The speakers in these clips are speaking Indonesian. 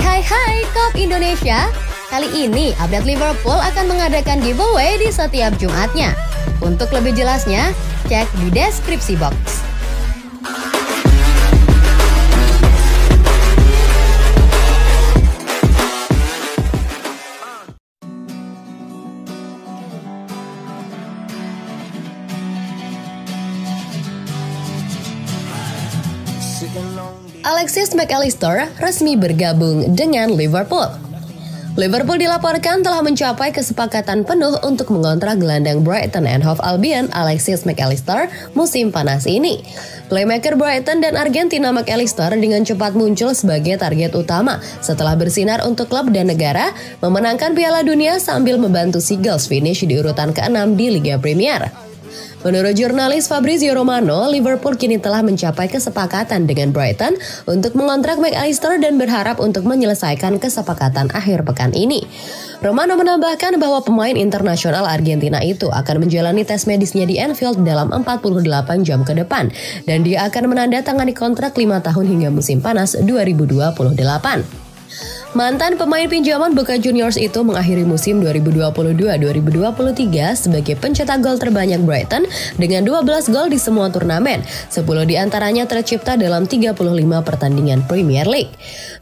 Hai Kop Indonesia. Kali ini update Liverpool akan mengadakan giveaway di setiap Jumatnya. Untuk lebih jelasnya, cek di deskripsi box. Alexis Mac Allister resmi bergabung dengan Liverpool. Liverpool dilaporkan telah mencapai kesepakatan penuh untuk mengontrak gelandang Brighton and Hove Albion Alexis Mac Allister musim panas ini. Playmaker Brighton dan Argentina Mac Allister dengan cepat muncul sebagai target utama setelah bersinar untuk klub dan negara, memenangkan Piala Dunia sambil membantu Seagulls finish di urutan ke-6 di Liga Premier. Menurut jurnalis Fabrizio Romano, Liverpool kini telah mencapai kesepakatan dengan Brighton untuk mengontrak Mac Allister dan berharap untuk menyelesaikan kesepakatan akhir pekan ini. Romano menambahkan bahwa pemain internasional Argentina itu akan menjalani tes medisnya di Anfield dalam 48 jam ke depan dan dia akan menandatangani kontrak 5 tahun hingga musim panas 2028. Mantan pemain pinjaman Boca Juniors itu mengakhiri musim 2022-2023 sebagai pencetak gol terbanyak Brighton dengan 12 gol di semua turnamen, 10 diantaranya tercipta dalam 35 pertandingan Premier League.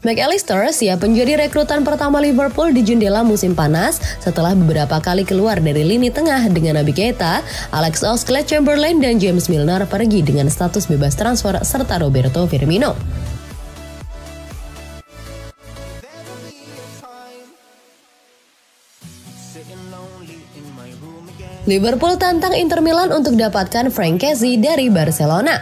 Mac Allister siap menjadi rekrutan pertama Liverpool di jendela musim panas setelah beberapa kali keluar dari lini tengah dengan Naby Keita, Alex Oxlade-Chamberlain dan James Milner pergi dengan status bebas transfer serta Roberto Firmino. Liverpool tantang Inter Milan untuk dapatkan Franck Kessie dari Barcelona.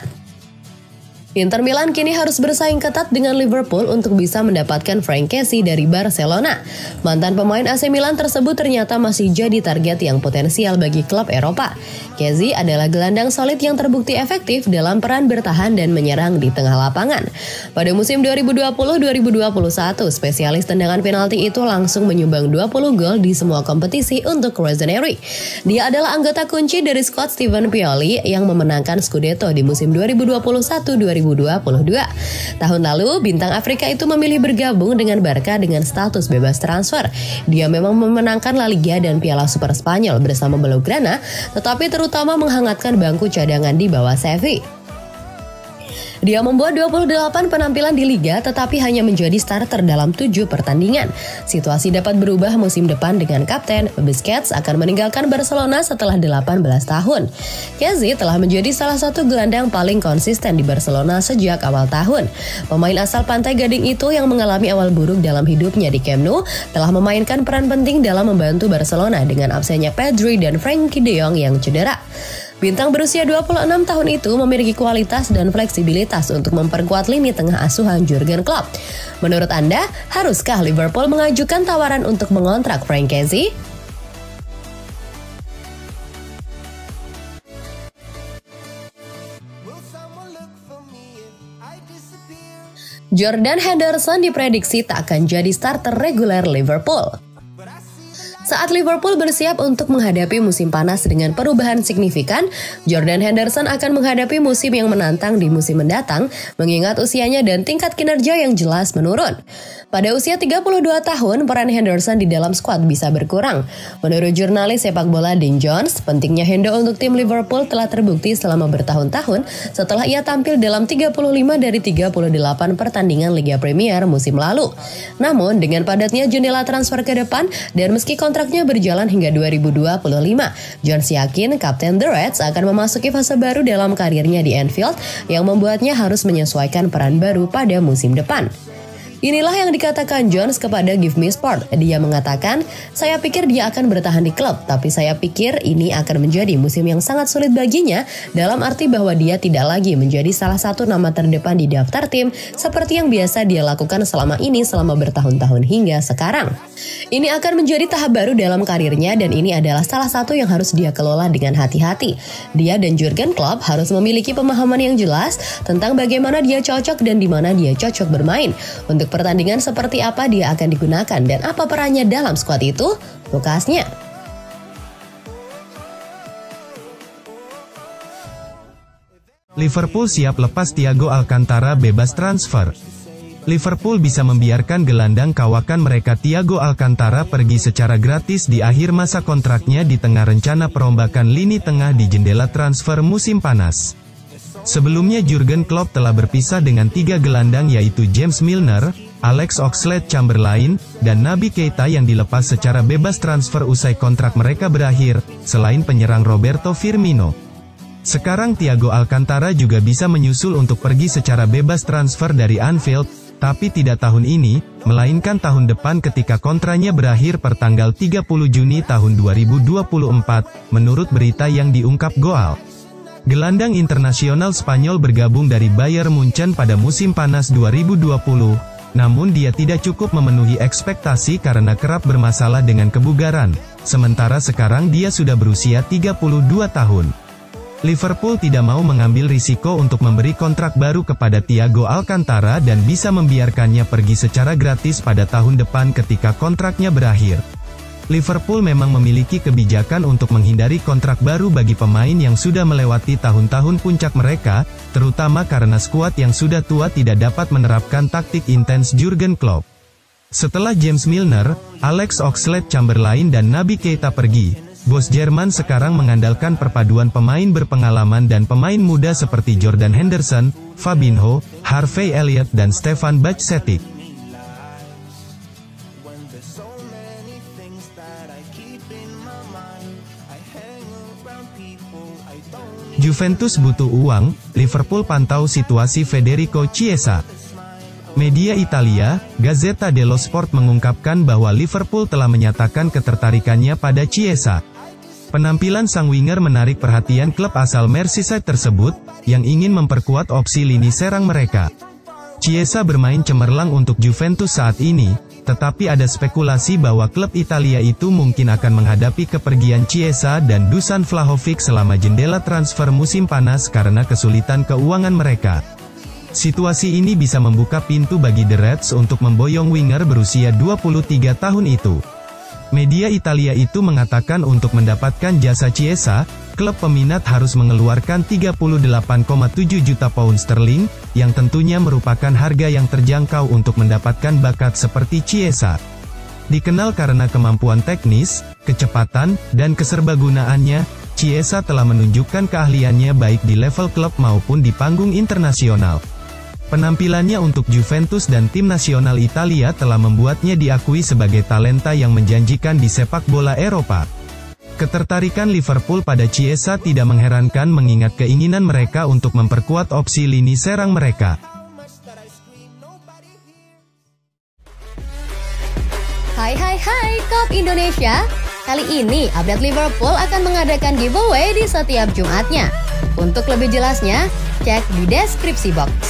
Inter Milan kini harus bersaing ketat dengan Liverpool untuk bisa mendapatkan Franck Kessie dari Barcelona. Mantan pemain AC Milan tersebut ternyata masih jadi target yang potensial bagi klub Eropa. Kessie adalah gelandang solid yang terbukti efektif dalam peran bertahan dan menyerang di tengah lapangan. Pada musim 2020-2021, spesialis tendangan penalti itu langsung menyumbang 20 gol di semua kompetisi untuk Rossoneri. Dia adalah anggota kunci dari skuad Steven Pioli yang memenangkan Scudetto di musim 2021-2022. Tahun lalu, bintang Afrika itu memilih bergabung dengan Barca dengan status bebas transfer. Dia memang memenangkan La Liga dan Piala Super Spanyol bersama Blaugrana, tetapi terutama menghangatkan bangku cadangan di bawah Xavi. Dia membuat 28 penampilan di Liga tetapi hanya menjadi starter dalam 7 pertandingan. Situasi dapat berubah musim depan dengan kapten Busquets akan meninggalkan Barcelona setelah 18 tahun. Kessie telah menjadi salah satu gelandang paling konsisten di Barcelona sejak awal tahun. Pemain asal Pantai Gading itu yang mengalami awal buruk dalam hidupnya di Camp Nou telah memainkan peran penting dalam membantu Barcelona dengan absennya Pedri dan Frenkie de Jong yang cedera. Bintang berusia 26 tahun itu memiliki kualitas dan fleksibilitas untuk memperkuat lini tengah asuhan Jurgen Klopp. Menurut Anda, haruskah Liverpool mengajukan tawaran untuk mengontrak Franck Kessie? Jordan Henderson diprediksi tak akan jadi starter reguler Liverpool. Saat Liverpool bersiap untuk menghadapi musim panas dengan perubahan signifikan, Jordan Henderson akan menghadapi musim yang menantang di musim mendatang, mengingat usianya dan tingkat kinerja yang jelas menurun. Pada usia 32 tahun, peran Henderson di dalam skuad bisa berkurang. Menurut jurnalis sepak bola Dean Jones, pentingnya Hendo untuk tim Liverpool telah terbukti selama bertahun-tahun setelah ia tampil dalam 35 dari 38 pertandingan Liga Premier musim lalu. Namun, dengan padatnya jendela transfer ke depan dan meski kontraknya berjalan hingga 2025, Jones yakin Kapten The Reds akan memasuki fase baru dalam karirnya di Anfield yang membuatnya harus menyesuaikan peran baru pada musim depan. Inilah yang dikatakan Jones kepada Give Me Sport. Dia mengatakan, saya pikir dia akan bertahan di klub, tapi saya pikir ini akan menjadi musim yang sangat sulit baginya, dalam arti bahwa dia tidak lagi menjadi salah satu nama terdepan di daftar tim, seperti yang biasa dia lakukan selama bertahun-tahun hingga sekarang. Ini akan menjadi tahap baru dalam karirnya dan ini adalah salah satu yang harus dia kelola dengan hati-hati. Dia dan Jurgen Klopp harus memiliki pemahaman yang jelas tentang bagaimana dia cocok dan di mana dia cocok bermain. Untuk pertandingan seperti apa dia akan digunakan dan apa perannya dalam skuad itu, tukasnya. Liverpool siap lepas Thiago Alcantara bebas transfer. Liverpool bisa membiarkan gelandang kawakan mereka Thiago Alcantara pergi secara gratis di akhir masa kontraknya di tengah rencana perombakan lini tengah di jendela transfer musim panas. Sebelumnya Jurgen Klopp telah berpisah dengan 3 gelandang yaitu James Milner, Alex Oxlade-Chamberlain, dan Naby Keita yang dilepas secara bebas transfer usai kontrak mereka berakhir, selain penyerang Roberto Firmino. Sekarang Thiago Alcantara juga bisa menyusul untuk pergi secara bebas transfer dari Anfield, tapi tidak tahun ini, melainkan tahun depan ketika kontraknya berakhir per tanggal 30 Juni tahun 2024, menurut berita yang diungkap Goal. Gelandang internasional Spanyol bergabung dari Bayern Munchen pada musim panas 2020, namun dia tidak cukup memenuhi ekspektasi karena kerap bermasalah dengan kebugaran, sementara sekarang dia sudah berusia 32 tahun. Liverpool tidak mau mengambil risiko untuk memberi kontrak baru kepada Thiago Alcantara dan bisa membiarkannya pergi secara gratis pada tahun depan ketika kontraknya berakhir. Liverpool memang memiliki kebijakan untuk menghindari kontrak baru bagi pemain yang sudah melewati tahun-tahun puncak mereka, terutama karena skuad yang sudah tua tidak dapat menerapkan taktik intens Jurgen Klopp. Setelah James Milner, Alex Oxlade-Chamberlain dan Naby Keita pergi, bos Jerman sekarang mengandalkan perpaduan pemain berpengalaman dan pemain muda seperti Jordan Henderson, Fabinho, Harvey Elliott dan Stefan Bajcetic. Juventus butuh uang, Liverpool pantau situasi Federico Chiesa. Media Italia, Gazzetta dello Sport mengungkapkan bahwa Liverpool telah menyatakan ketertarikannya pada Chiesa. Penampilan sang winger menarik perhatian klub asal Merseyside tersebut, yang ingin memperkuat opsi lini serang mereka. Chiesa bermain cemerlang untuk Juventus saat ini, tetapi ada spekulasi bahwa klub Italia itu mungkin akan menghadapi kepergian Chiesa dan Dusan Vlahovic selama jendela transfer musim panas karena kesulitan keuangan mereka. Situasi ini bisa membuka pintu bagi The Reds untuk memboyong winger berusia 23 tahun itu. Media Italia itu mengatakan untuk mendapatkan jasa Chiesa, klub peminat harus mengeluarkan 38,7 juta pound sterling, yang tentunya merupakan harga yang terjangkau untuk mendapatkan bakat seperti Chiesa. Dikenal karena kemampuan teknis, kecepatan, dan keserbagunaannya, Chiesa telah menunjukkan keahliannya baik di level klub maupun di panggung internasional. Penampilannya untuk Juventus dan tim nasional Italia telah membuatnya diakui sebagai talenta yang menjanjikan di sepak bola Eropa. Ketertarikan Liverpool pada Chiesa tidak mengherankan mengingat keinginan mereka untuk memperkuat opsi lini serang mereka. Hai Kop Indonesia! Kali ini update Liverpool akan mengadakan giveaway di setiap Jumatnya. Untuk lebih jelasnya, cek di deskripsi box.